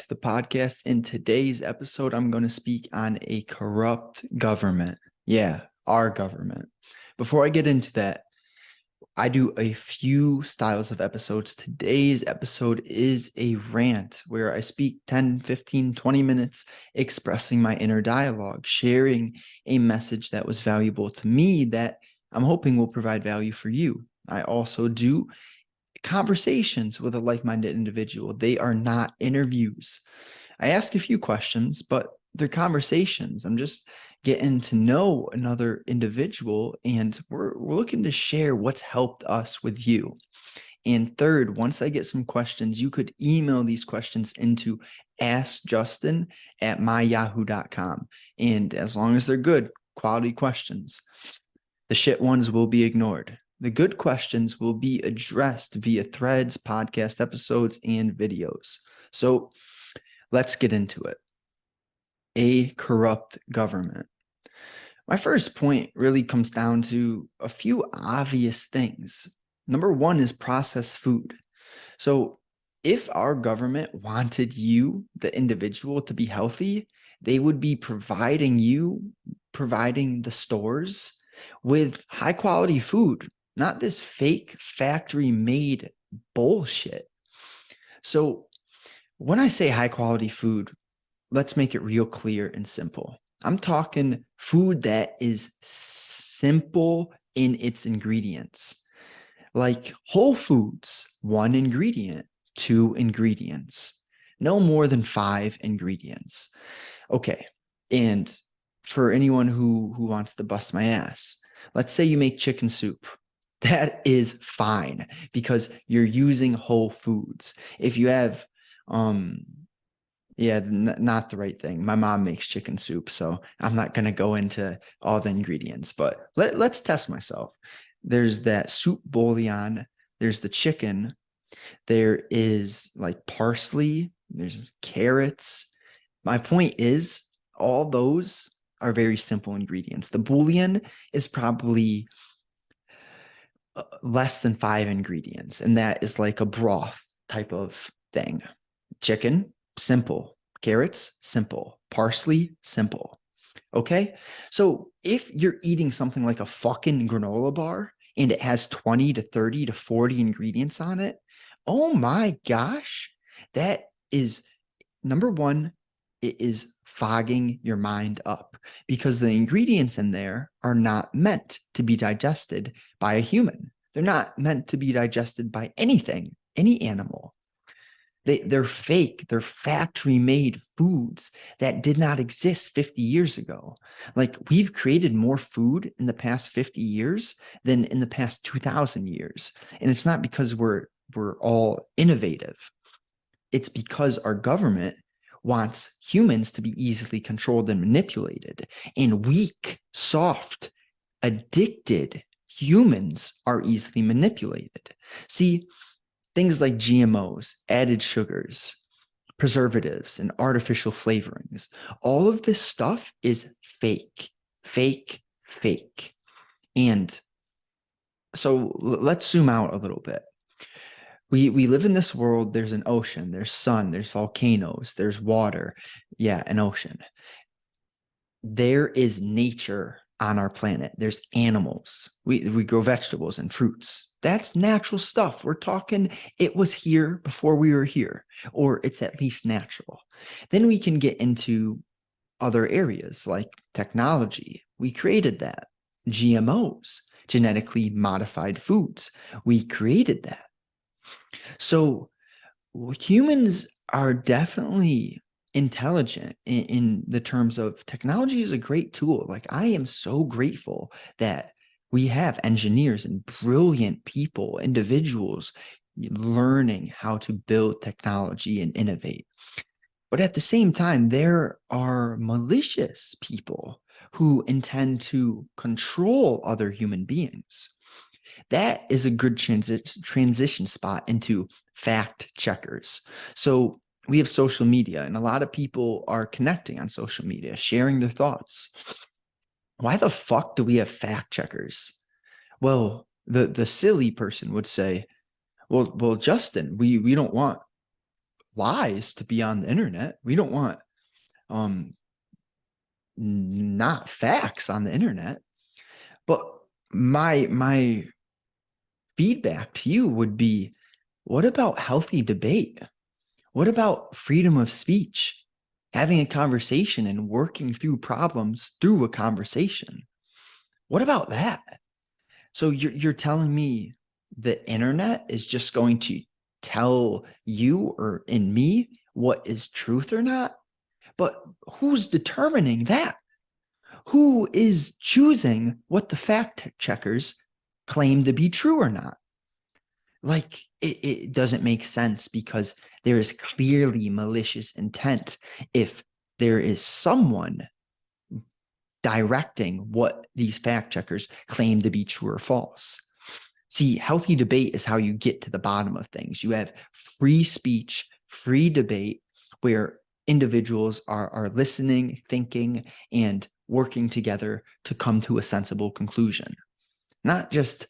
to the podcast. In today's episode, I'm going to speak on a corrupt government. Yeah, our government. Before I get into that, I do a few styles of episodes. Today's episode is a rant where I speak 10, 15, 20 minutes expressing my inner dialogue, sharing a message that was valuable to me that I'm hoping will provide value for you. I also do conversations with a like-minded individual. They are not interviews. I ask a few questions, but they're conversations. I'm just getting to know another individual, and we're looking to share what's helped us with you. And third, once I get some questions, you could email these questions into askjustin@myyahoo.com. And as long as they're good, quality questions, the shit ones will be ignored. The good questions will be addressed via threads, podcast episodes, and videos. So let's get into it. A corrupt government. My first point really comes down to a few obvious things. Number one is processed food. So if our government wanted you, the individual, to be healthy, they would be providing the stores with high quality food, not this fake factory made bullshit. So when I say high quality food, let's make it real clear and simple. I'm talking food that is simple in its ingredients, like Whole Foods, 1 ingredient, 2 ingredients, no more than 5 ingredients. Okay, and for anyone who wants to bust my ass, let's say you make chicken soup. That is fine because you're using Whole Foods. If you have not the right thing. My mom makes chicken soup, so I'm not going to go into all the ingredients, but let's test myself. There's that soup bouillon, there's the chicken, there is like parsley, there's carrots. My point is, all those are very simple ingredients. The bouillon is probably less than 5 ingredients, and that is like a broth type of thing. Chicken, simple. Carrots, simple. Parsley, simple. Okay? So if you're eating something like a fucking granola bar and it has 20 to 30 to 40 ingredients on it, oh my gosh, that is number one, it is fogging your mind up because the ingredients in there are not meant to be digested by a human. They're not meant to be digested by anything, any animal. They're fake. They're factory made foods that did not exist 50 years ago. Like, we've created more food in the past 50 years than in the past 2000 years. And it's not because we're all innovative. It's because our government wants humans to be easily controlled and manipulated. And weak, soft, addicted humans are easily manipulated. See, things like GMOs, added sugars, preservatives, and artificial flavorings. All of this stuff is fake, fake, fake. And so let's zoom out a little bit. We live in this world. There's an ocean, there's sun, there's volcanoes, there's water. Yeah, an ocean. There is nature on our planet. There's animals. We grow vegetables and fruits. That's natural stuff. We're talking it was here before we were here, or it's at least natural. Then we can get into other areas like technology. We created that. GMOs, genetically modified foods. We created that. So humans are definitely intelligent in the terms of technology is a great tool. Like, I am so grateful that we have engineers and brilliant people, individuals learning how to build technology and innovate. But at the same time, there are malicious people who intend to control other human beings. That is a good transition spot into fact checkers. So we have social media, and a lot of people are connecting on social media, sharing their thoughts. Why the fuck do we have fact checkers? Well, the silly person would say, well, Justin, we don't want lies to be on the internet. We don't want not facts on the internet. But my feedback to you would be, what about healthy debate? What about freedom of speech? Having a conversation and working through problems through a conversation. What about that? So you're telling me the internet is just going to tell you or in me what is truth or not? But who's determining that? Who is choosing what the fact checkers claim to be true or not? Like, it doesn't make sense, because there is clearly malicious intent if there is someone directing what these fact checkers claim to be true or false. See, healthy debate is how you get to the bottom of things. You have free speech, free debate, where individuals are listening, thinking, and working together to come to a sensible conclusion. Not just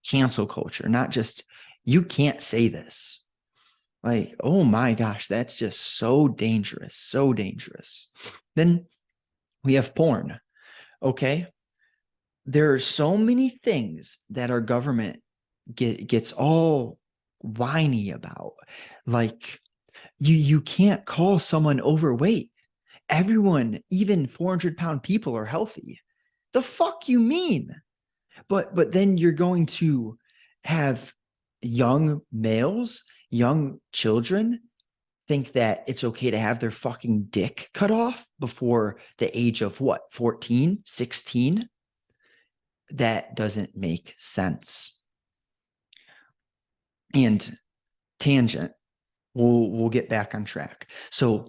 cancel culture, not just, you can't say this. Like, oh my gosh, that's just so dangerous, so dangerous. Then we have porn. Okay. There are so many things that our government gets all whiny about. Like, you can't call someone overweight. Everyone, even 400-pound people, are healthy. The fuck you mean? But then you're going to have young males, young children think that it's okay to have their fucking dick cut off before the age of what, 14, 16? That doesn't make sense. And tangent, we'll get back on track. So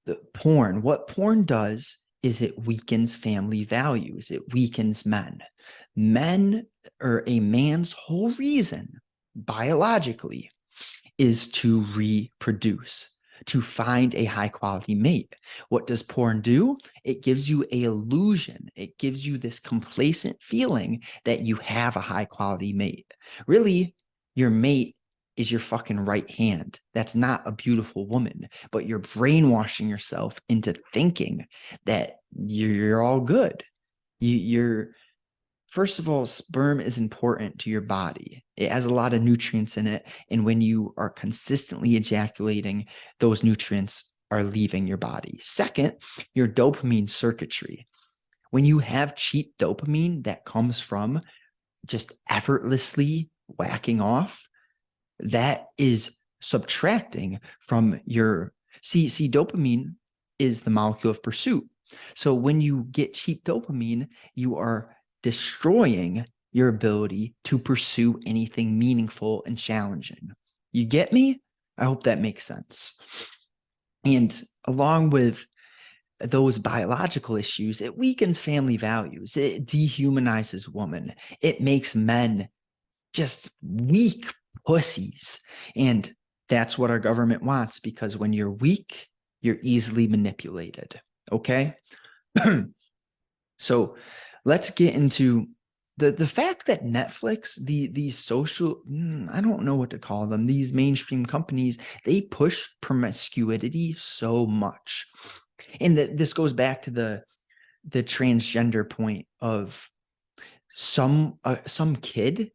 the porn, what porn does is it weakens family values. It weakens men. Men, or a man's whole reason biologically, is to reproduce, to find a high quality mate. What does porn do? It gives you an illusion. It gives you this complacent feeling that you have a high quality mate. Really, your mate is your fucking right hand. That's not a beautiful woman, but you're brainwashing yourself into thinking that you're all good. You're First of all, sperm is important to your body. It has a lot of nutrients in it. And when you are consistently ejaculating, those nutrients are leaving your body. Second, your dopamine circuitry. When you have cheap dopamine that comes from just effortlessly whacking off, that is subtracting from your, see, dopamine is the molecule of pursuit. So when you get cheap dopamine, you are destroying your ability to pursue anything meaningful and challenging. You get me? I hope that makes sense. And along with those biological issues, it weakens family values. It dehumanizes women. It makes men just weak pussies. And that's what our government wants, because when you're weak, you're easily manipulated. Okay? So let's get into the fact that Netflix, these social, I don't know what to call them, these mainstream companies, they push promiscuity so much. And this goes back to the transgender point of some kid.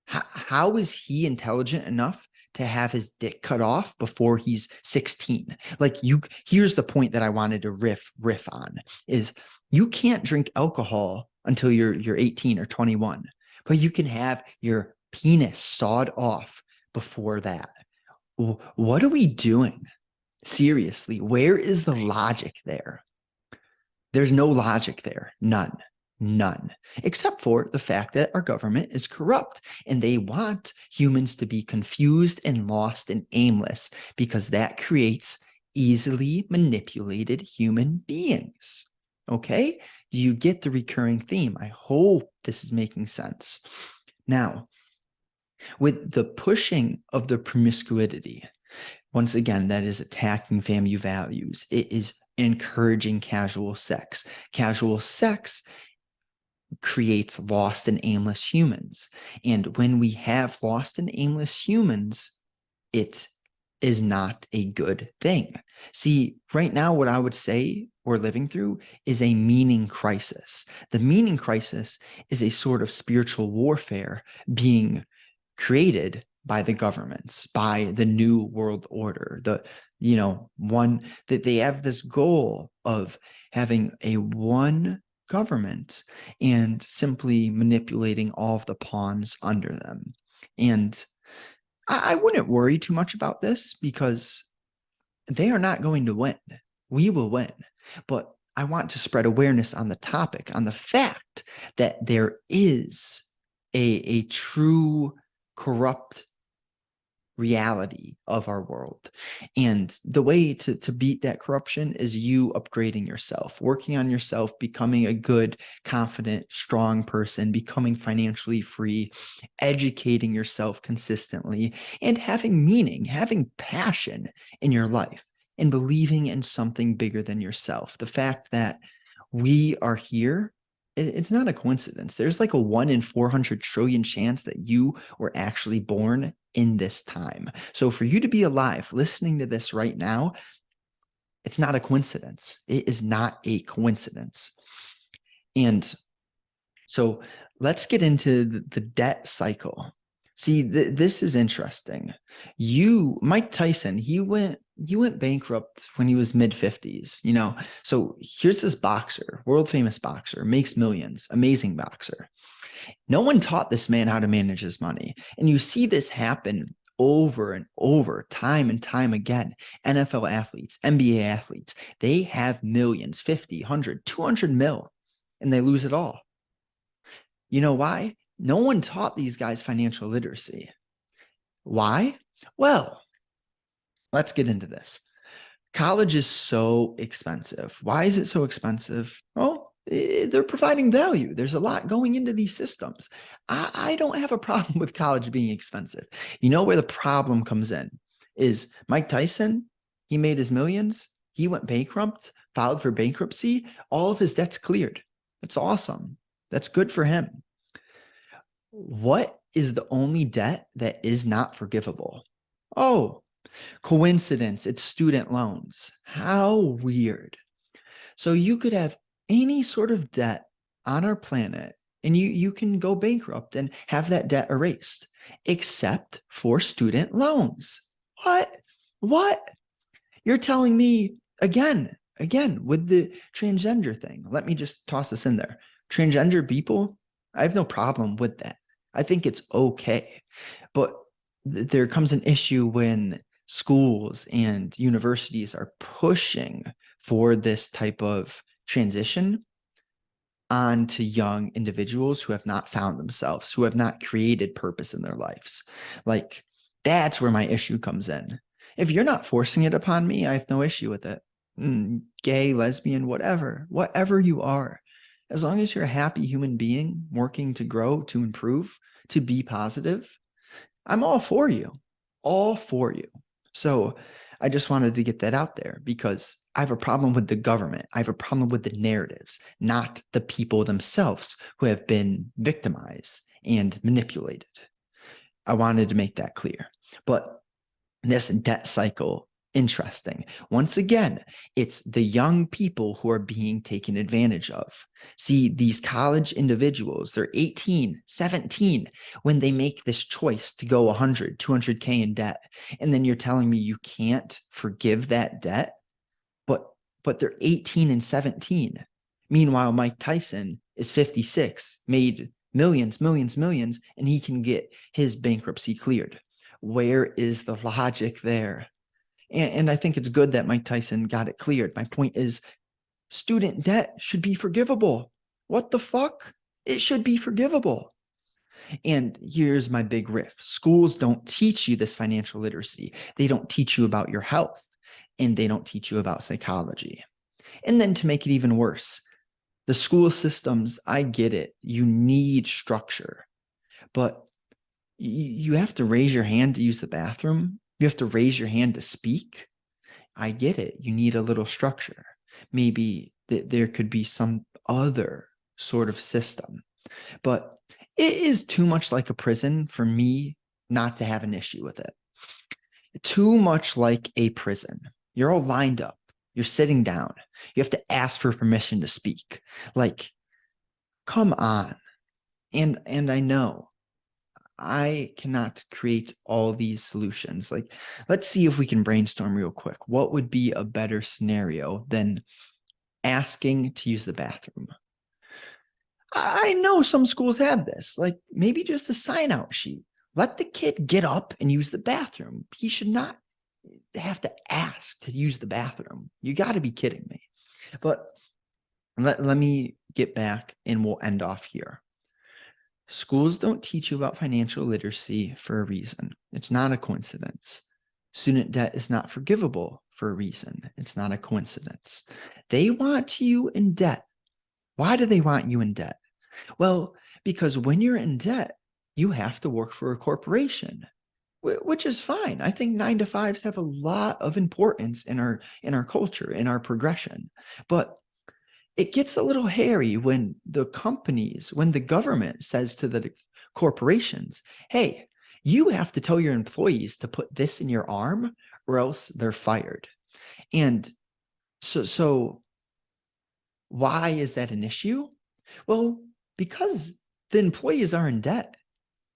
How is he intelligent enough to have his dick cut off before he's 16? Like, here's the point that I wanted to riff on is, you can't drink alcohol until you're 18 or 21, but you can have your penis sawed off before that. What are we doing? Seriously, where is the logic there? There's no logic there. None, except for the fact that our government is corrupt and they want humans to be confused and lost and aimless, because that creates easily manipulated human beings. Okay? Do you get the recurring theme? I hope this is making sense. Now, with the pushing of the promiscuity, once again, that is attacking family values. It is encouraging casual sex. Casual sex creates lost and aimless humans. And when we have lost and aimless humans, it is not a good thing. See, right now, what I would say we're living through is a meaning crisis. The meaning crisis is a sort of spiritual warfare being created by the governments, by the new world order, one that they have this goal of having a one government and simply manipulating all of the pawns under them. And I wouldn't worry too much about this because they are not going to win. We will win. But I want to spread awareness on the topic, on the fact that there is a true corrupt reality of our world. And the way to beat that corruption is you upgrading yourself, working on yourself, becoming a good, confident, strong person, becoming financially free, educating yourself consistently, and having meaning, having passion in your life, and believing in something bigger than yourself. The fact that we are here, it's not a coincidence. There's like a 1 in 400 trillion chance that you were actually born in this time. So for you to be alive, listening to this right now, it's not a coincidence. It is not a coincidence. And so let's get into the debt cycle. See, this is interesting. Mike Tyson, he went bankrupt when he was mid-50s, So here's this boxer, world famous boxer, makes millions, amazing boxer. No one taught this man how to manage his money. And you see this happen over and over, time and time again. NFL athletes, NBA athletes, they have millions, 50, 100, 200 mil, and they lose it all. You know why? No one taught these guys financial literacy. Why? Well, let's get into this. College is so expensive. Why is it so expensive? Well, they're providing value. There's a lot going into these systems. I don't have a problem with college being expensive. You know where the problem comes in is Mike Tyson, he made his millions. He went bankrupt, filed for bankruptcy. All of his debts cleared. That's awesome. That's good for him. What is the only debt that is not forgivable? Oh, coincidence. It's student loans. How weird. So you could have any sort of debt on our planet and you can go bankrupt and have that debt erased, except for student loans. What? You're telling me again, with the transgender thing. Let me just toss this in there. Transgender people, I have no problem with that. I think it's okay. But there comes an issue when schools and universities are pushing for this type of transition onto young individuals who have not found themselves, who have not created purpose in their lives. Like, that's where my issue comes in. If you're not forcing it upon me, I have no issue with it. Gay, lesbian, whatever you are, as long as you're a happy human being working to grow, to improve, to be positive, I'm all for you. All for you. So I just wanted to get that out there because I have a problem with the government. I have a problem with the narratives, not the people themselves who have been victimized and manipulated. I wanted to make that clear. But this debt cycle, interesting. Once again, it's the young people who are being taken advantage of. See, these college individuals, they're 18, 17 when they make this choice to go 100, 200K in debt. And then you're telling me you can't forgive that debt, but they're 18 and 17. Meanwhile, Mike Tyson is 56, made millions, and he can get his bankruptcy cleared. Where is the logic there? And I think it's good that Mike Tyson got it cleared. My point is, student debt should be forgivable. What the fuck? It should be forgivable. And here's my big riff. Schools don't teach you this financial literacy. They don't teach you about your health, and they don't teach you about psychology. And then to make it even worse, the school systems, I get it. You need structure, but you have to raise your hand to use the bathroom. You have to raise your hand to speak. I get it. You need a little structure. Maybe there could be some other sort of system, but it is too much like a prison for me not to have an issue with it. too much like a prison. You're all lined up. You're sitting down. You have to ask for permission to speak. Like, come on. And I know I cannot create all these solutions. Like, let's see if we can brainstorm real quick. What would be a better scenario than asking to use the bathroom? I know some schools have this, like maybe just a sign out sheet. Let the kid get up and use the bathroom. He should not have to ask to use the bathroom. You got to be kidding me. But let me get back and we'll end off here. Schools don't teach you about financial literacy for a reason. It's not a coincidence. Student debt is not forgivable for a reason. It's not a coincidence. They want you in debt. Why do they want you in debt? Well, because when you're in debt, you have to work for a corporation, which is fine. I think 9-to-5s have a lot of importance in our culture, in our progression. But it gets a little hairy when the government says to the corporations, hey, you have to tell your employees to put this in your arm or else they're fired. And so why is that an issue? Well, because the employees are in debt.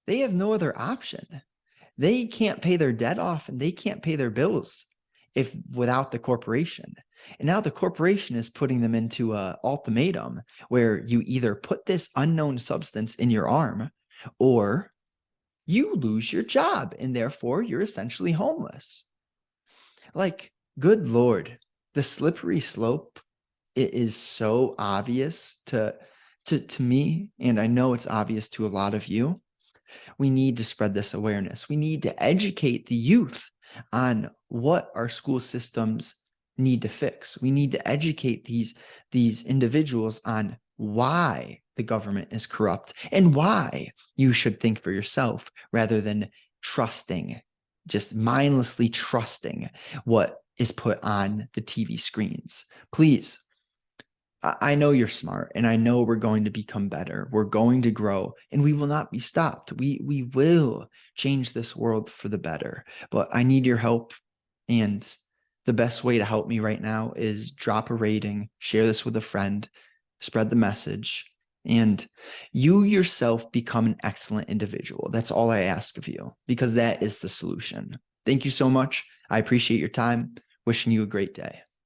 They have no other option. They can't pay their debt off and they can't pay their bills without the corporation. And now the corporation is putting them into an ultimatum where you either put this unknown substance in your arm or you lose your job and therefore you're essentially homeless. Like, good Lord, the slippery slope, it is so obvious to me, and I know it's obvious to a lot of you. We need to spread this awareness. We need to educate the youth on what our school systems need to fix. We need to educate these individuals on why the government is corrupt and why you should think for yourself rather than just mindlessly trusting what is put on the TV screens. Please, I know you're smart and I know we're going to become better. We're going to grow and we will not be stopped. We will change this world for the better, but I need your help. And the best way to help me right now is drop a rating, share this with a friend, spread the message, and you yourself become an excellent individual. That's all I ask of you because that is the solution. Thank you so much. I appreciate your time. Wishing you a great day.